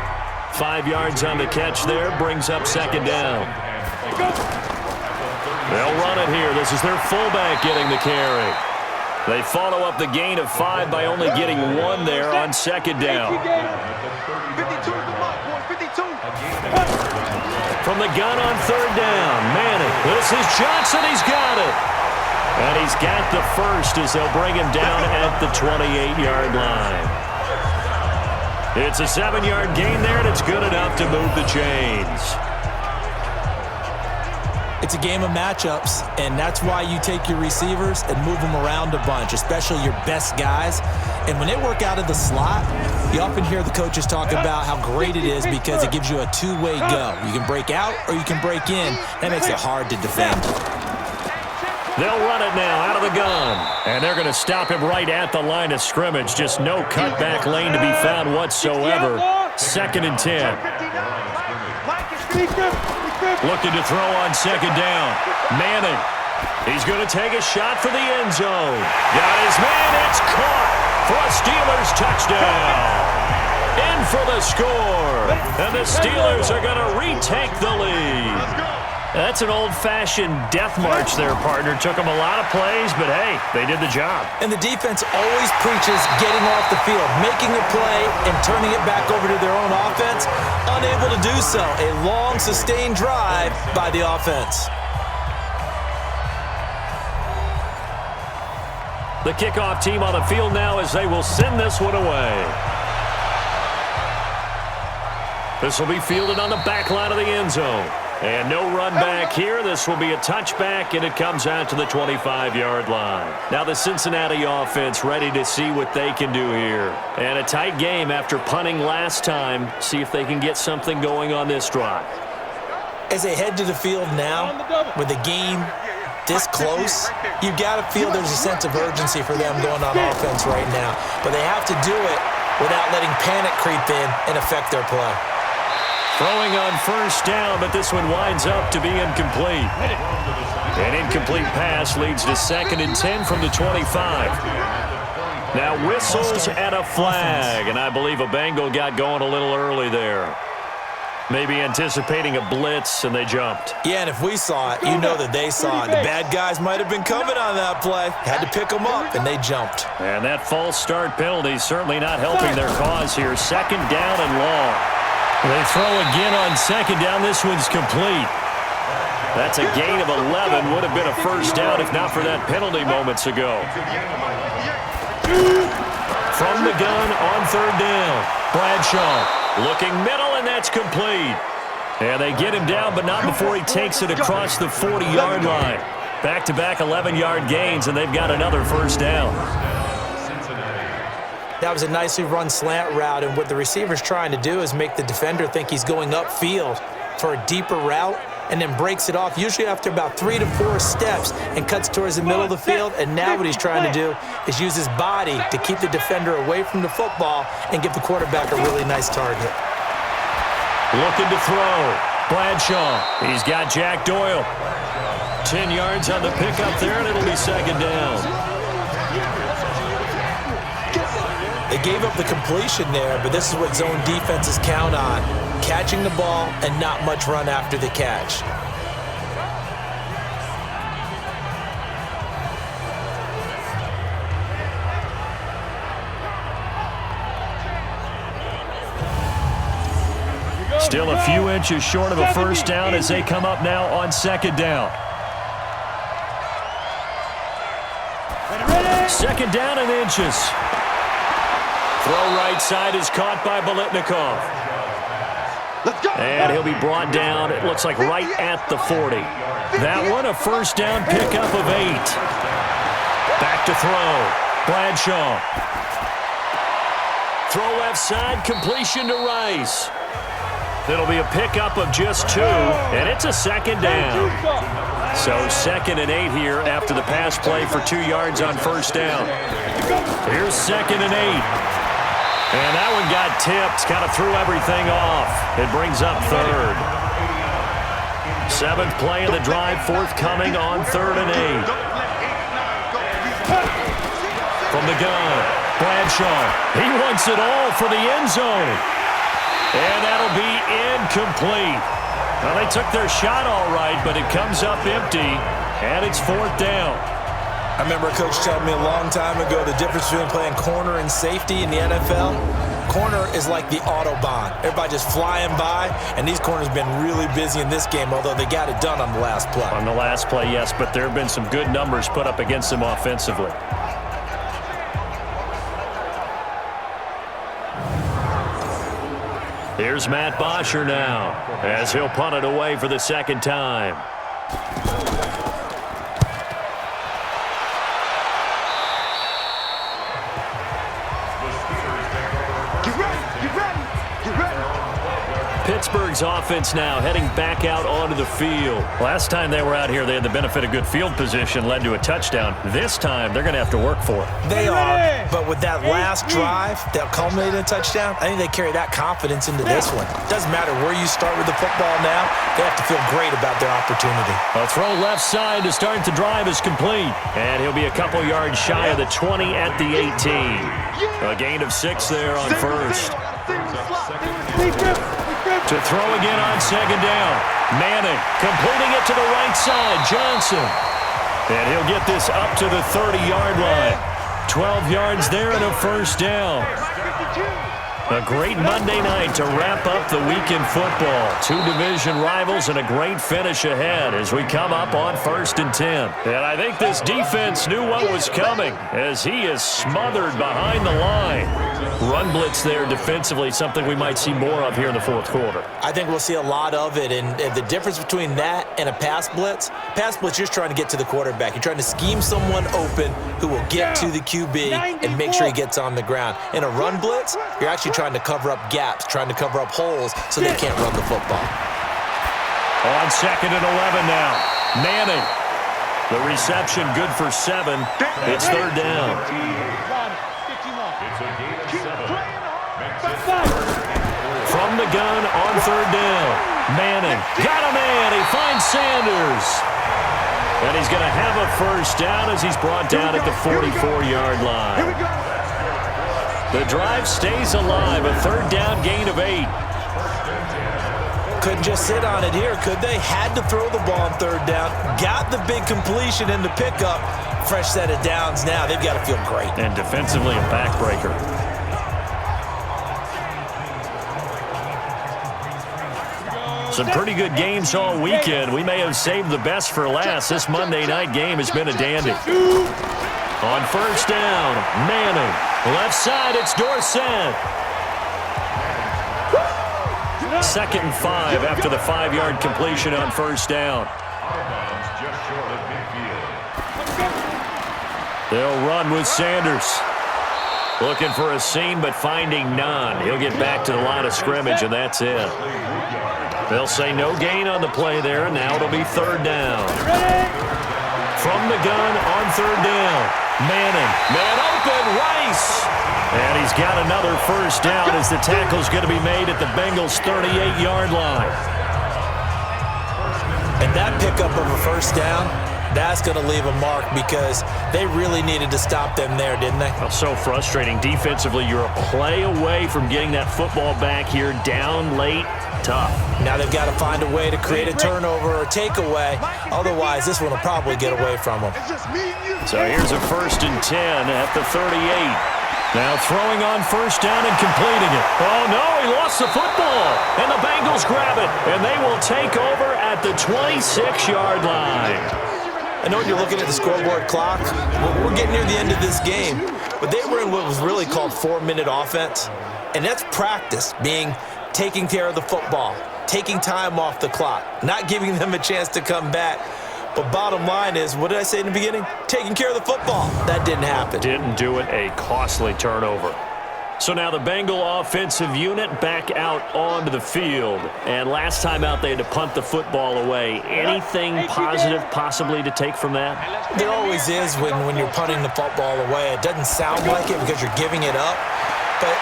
5 yards on the catch there, brings up 2nd down. They'll run it here. This is their fullback getting the carry. They follow up the gain of 5 by only getting 1 there on 2nd down. 52 the mark, boy, 52. From the gun on 3rd down, Manning. This is Johnson. He's got it. And he's got the 1st as they'll bring him down at the 28-yard line. It's a 7-yard gain there, and it's good enough to move the chains. It's a game of matchups, and that's why you take your receivers and move them around a bunch, especially your best guys. And when they work out of the slot, you often hear the coaches talk about how great it is because it gives you a two-way go. You can break out or you can break in. That makes it hard to defend. They'll run it now out of the gun. And they're going to stop him right at the line of scrimmage. Just no cutback lane to be found whatsoever. 2nd and 10. Looking to throw on 2nd down. Manning. He's going to take a shot for the end zone. Got his man. It's caught for a Steelers touchdown. In for the score. And the Steelers are going to retake the lead. That's an old-fashioned death march there, partner. Took them a lot of plays, but hey, they did the job. And the defense always preaches getting off the field, making a play, and turning it back over to their own offense. Unable to do so. A long, sustained drive by the offense. The kickoff team on the field now as they will send this one away. This will be fielded on the back line of the end zone. And no run back here. This will be a touchback, and it comes out to the 25-yard line. Now the Cincinnati offense ready to see what they can do here. And a tight game after punting last time. See if they can get something going on this drive. As they head to the field now, with the game this close, you've got to feel there's a sense of urgency for them going on offense right now. But they have to do it without letting panic creep in and affect their play. Throwing on first down, but this one winds up to be incomplete. An incomplete pass leads to 2nd and 10 from the 25. Now whistles and a flag, and I believe a Bengal got going a little early there. Maybe anticipating a blitz, and they jumped. Yeah, and if we saw it, you know that they saw it. The bad guys might have been coming on that play. Had to pick them up, and they jumped. And that false start penalty certainly not helping their cause here. 2nd down and long. They throw again on 2nd down. This one's complete. That's a gain of 11. Would have been a first down if not for that penalty moments ago. From the gun on 3rd down. Bradshaw looking middle, and that's complete. And they get him down, but not before he takes it across the 40-yard line. Back-to-back 11-yard gains, and they've got another first down. That was a nicely run slant route, and what the receiver's trying to do is make the defender think he's going upfield for a deeper route and then breaks it off, usually after about 3 to 4 steps, and cuts towards the middle of the field. And now what he's trying to do is use his body to keep the defender away from the football and give the quarterback a really nice target. Looking to throw. Bradshaw. He's got Jack Doyle. 10 yards on the pickup there, and it'll be 2nd down. They gave up the completion there, but this is what zone defenses count on. Catching the ball and not much run after the catch. Still a few inches short of a first down as they come up now on 2nd down. 2nd down and inches. Throw right side is caught by Biletnikoff. And he'll be brought down, it looks like right at the 40. That one a first down pickup of 8. Back to throw. Bradshaw. Throw left side, completion to Rice. It'll be a pickup of just 2, and it's a 2nd down. So 2nd and 8 here after the pass play for 2 yards on first down. Here's 2nd and 8. And that one got tipped, kind of threw everything off. It brings up 3rd. 7th play of the drive, forthcoming on 3rd and 8. From the gun, Bradshaw. He wants it all for the end zone. And that'll be incomplete. Well, they took their shot all right, but it comes up empty, and it's 4th down. I remember a coach telling me a long time ago the difference between playing corner and safety in the NFL. Corner is like the Autobahn. Everybody just flying by, and these corners have been really busy in this game, although they got it done on the last play. On the last play, yes, but there have been some good numbers put up against them offensively. Here's Matt Bosher now, as he'll punt it away for the 2nd time. Pittsburgh's offense now heading back out onto the field. Last time they were out here, they had the benefit of good field position, led to a touchdown. This time, they're going to have to work for it. They are, but with that last drive that culminated in a touchdown, I think they carry that confidence into this one. Doesn't matter where you start with the football now, they have to feel great about their opportunity. A throw left side to start the drive is complete. And he'll be a couple yards shy of the 20 at the 18. A gain of 6 there on first. To throw again on 2nd down. Manning completing it to the right side. Johnson. And he'll get this up to the 30-yard line. 12 yards there and a first down. A great Monday night to wrap up the week in football. Two division rivals and a great finish ahead as we come up on 1st and 10. And I think this defense knew what was coming as he is smothered behind the line. Run blitz there defensively, something we might see more of here in the fourth quarter. I think we'll see a lot of it, and the difference between that and a pass blitz, you're just trying to get to the quarterback. You're trying to scheme someone open who will get to the QB and make sure he gets on the ground. In a run blitz, you're actually trying to cover up gaps, trying to cover up holes so they can't run the football. On 2nd and 11 now. Manning. The reception good for 7. It's 3rd down. From the gun on 3rd down. Manning got a man. He finds Sanders. And he's going to have a 1st down as he's brought down at the 44-yard line. The drive stays alive. A 3rd down gain of 8. Couldn't just sit on it here, could they? Had to throw the ball on 3rd down. Got the big completion in the pickup. Fresh set of downs now. They've got to feel great. And defensively, a backbreaker. Some pretty good games all weekend. We may have saved the best for last. This Monday night game has been a dandy. On 1st down, Manning. Left side, it's Dorsett. 2nd and 5 after the 5-yard completion on 1st down. They'll run with Sanders. Looking for a seam, but finding none. He'll get back to the line of scrimmage, and that's it. They'll say no gain on the play there. Now it'll be 3rd down. From the gun on 3rd down. Manning. Man open. Rice. And he's got another 1st down as the tackle's going to be made at the Bengals' 38-yard line. And that pickup of a 1st down, that's going to leave a mark because they really needed to stop them there, didn't they? Well, so frustrating. Defensively, you're a play away from getting that football back here down late. Tough. Now they've got to find a way to create a turnover or a takeaway. Otherwise, this one will probably get away from them. So here's a 1st and 10 at the 38. Now throwing on 1st down and completing it. Oh, no, he lost the football. And the Bengals grab it. And they will take over at the 26-yard line. I know you're looking at the scoreboard clock. We're getting near the end of this game. But they were in what was really called 4-minute offense. And that's practice, taking care of the football, taking time off the clock, not giving them a chance to come back. But bottom line is, what did I say in the beginning? Taking care of the football. That didn't happen. Didn't do it. A costly turnover. So now the Bengal offensive unit back out onto the field. And last time out, they had to punt the football away. Anything positive possibly to take from that? There always is when you're punting the football away. It doesn't sound like it because you're giving it up. But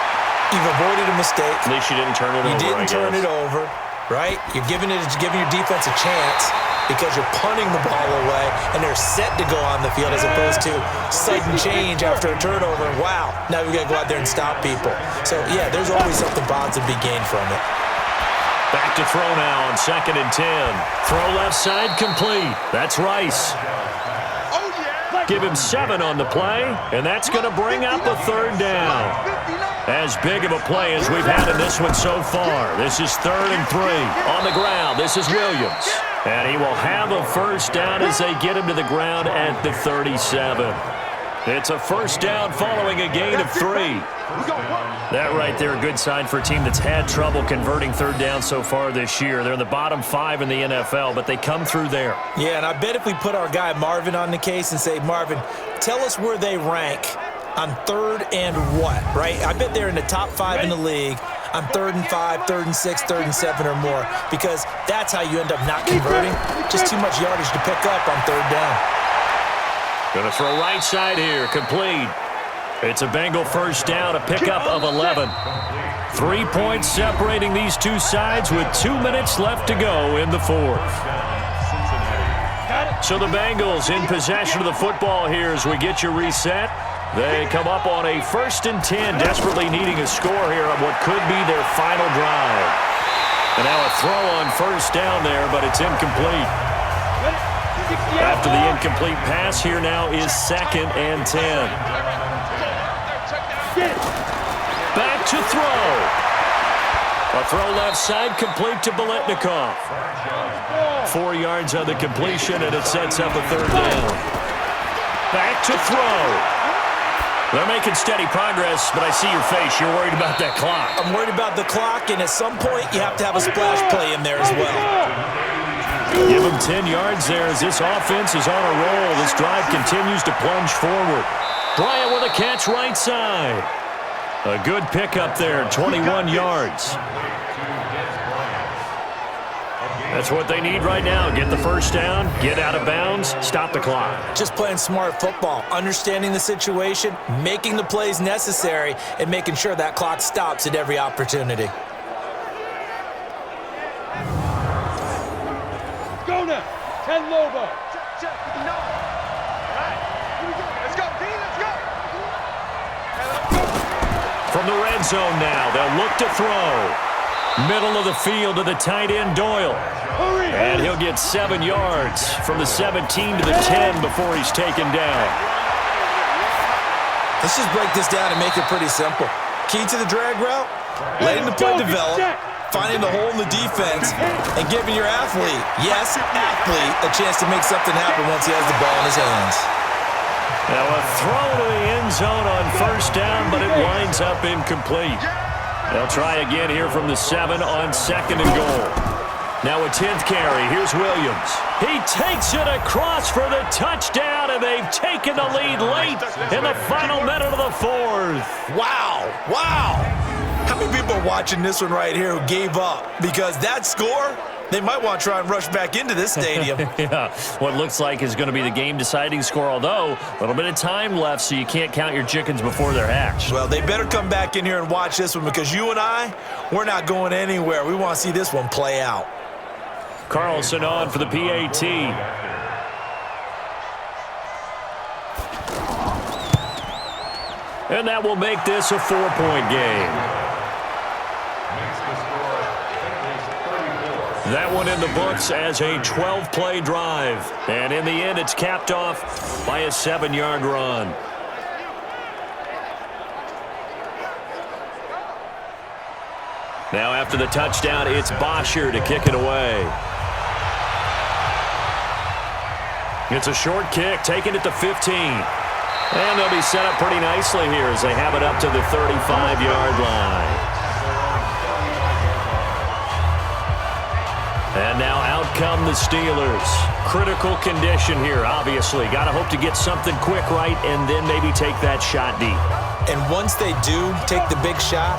you've avoided a mistake. At least you didn't turn it over, You didn't turn it over, right? You're giving your defense a chance because you're punting the ball away, and they're set to go on the field as opposed to sudden change after a turnover. And wow, now we've got to go out there and stop people. So, yeah, there's always something positive to be gained from it. Back to throw now on 2nd and 10. Throw left side complete. That's Rice. Give him 7 on the play, and that's going to bring up a 3rd down. As big of a play as we've had in this one so far. This is 3rd and 3. On the ground, this is Williams. And he will have a 1st down as they get him to the ground at the 37. It's a 1st down following a gain of 3. That right there, a good sign for a team that's had trouble converting 3rd down so far this year. They're in the bottom 5 in the NFL, but they come through there. Yeah, and I bet if we put our guy Marvin on the case and say, Marvin, tell us where they rank on 3rd and what, right? I bet they're in the top 5 in the league on 3rd and 5, 3rd and 6, 3rd and 7 or more, because that's how you end up not converting. Just too much yardage to pick up on 3rd down. Going to throw right side here, complete. It's a Bengal 1st down, a pickup of 11. 3 points separating these two sides with 2 minutes left to go in the 4th. So the Bengals in possession of the football here as we get you reset. They come up on a 1st and 10, desperately needing a score here on what could be their final drive. And now a throw on 1st down there, but it's incomplete. After the incomplete pass, here now is 2nd and 10. Back to throw. A throw left side, complete to Biletnikoff. 4 yards on the completion, and it sets up a third down. Back to throw. They're making steady progress, but I see your face. You're worried about that clock. I'm worried about the clock, and at some point, you have to have a splash play in there as well. Give him 10 yards there as this offense is on a roll. This drive continues to plunge forward. Bryant with a catch right side. A good pickup there, 21 yards. That's what they need right now. Get the first down, get out of bounds, stop the clock. Just playing smart football, understanding the situation, making the plays necessary, and making sure that clock stops at every opportunity. Go now. 10 Lobo. Check. No. All right. Here we go. Let's go, D. Let's go. From the red zone now, they'll look to throw. Middle of the field to the tight end, Doyle. And he'll get 7 yards from the 17 to the 10 before he's taken down. Let's just break this down and make it pretty simple. Key to the drag route, letting the play develop, finding the hole in the defense, and giving your athlete, yes, athlete, a chance to make something happen once he has the ball in his hands. Now a throw to the end zone on first down, but it winds up incomplete. They'll try again here from the 7 on 2nd and goal. Now a 10th carry. Here's Williams. He takes it across for the touchdown, and they've taken the lead late in the final minute of the 4th. Wow. How many people are watching this one right here who gave up? Because that score, they might want to try and rush back into this stadium. Yeah, what looks like is going to be the game-deciding score, although a little bit of time left, so you can't count your chickens before they're hatched. Well, they better come back in here and watch this one, because you and I, we're not going anywhere. We want to see this one play out. Carlson on for the PAT. And that will make this a 4-point game. That one in the books as a 12-play drive. And in the end, it's capped off by a 7-yard run. Now after the touchdown, it's Bosher to kick it away. It's a short kick, taking it to 15. And they'll be set up pretty nicely here as they have it up to the 35-yard line. And now out come the Steelers. Critical condition here, obviously. Got to hope to get something quick right and then maybe take that shot deep. And once they do take the big shot,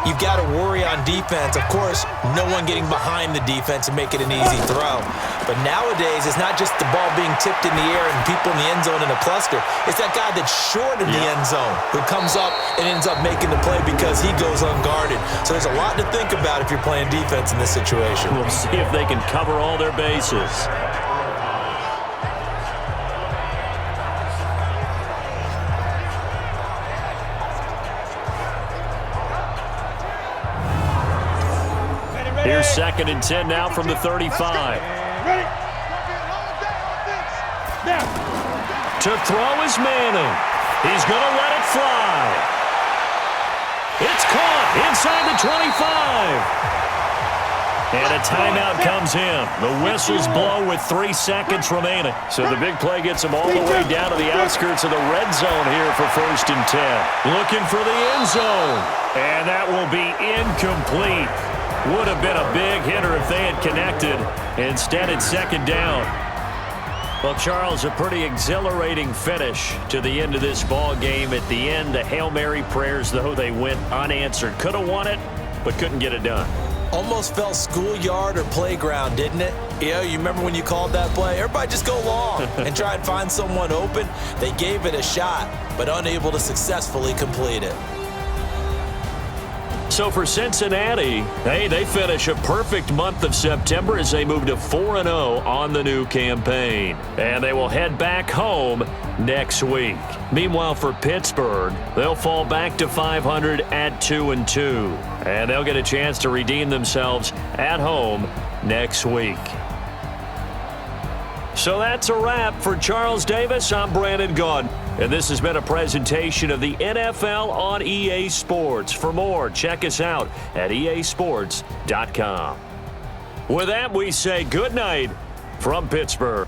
you've got to worry on defense. Of course, no one getting behind the defense and make it an easy throw. But nowadays, it's not just the ball being tipped in the air and people in the end zone in a cluster. It's that guy that's short in the end zone who comes up and ends up making the play because he goes unguarded. So there's a lot to think about if you're playing defense in this situation. We'll see if they can cover all their bases. Here's 2nd and 10 now from the 35. To throw is Manning. He's going to let it fly. It's caught inside the 25. And a timeout comes in. The whistles blow with 3 seconds remaining. So the big play gets them all the way down to the outskirts of the red zone here for 1st and 10. Looking for the end zone. And that will be incomplete. Would have been a big hitter if they had connected. Instead, it's 2nd down. Well, Charles, a pretty exhilarating finish to the end of this ball game. At the end, the Hail Mary prayers, though, they went unanswered. Could have won it, but couldn't get it done. Almost felt schoolyard or playground, didn't it? Yeah, you remember when you called that play? Everybody just go long and try and find someone open. They gave it a shot, but unable to successfully complete it. So for Cincinnati, hey, they finish a perfect month of September as they move to 4-0 on the new campaign. And they will head back home next week. Meanwhile, for Pittsburgh, they'll fall back to 500 at 2-2. And they'll get a chance to redeem themselves at home next week. So that's a wrap. For Charles Davis, I'm Brandon Gaudin. And this has been a presentation of the NFL on EA Sports. For more, check us out at easports.com. With that, we say good night from Pittsburgh.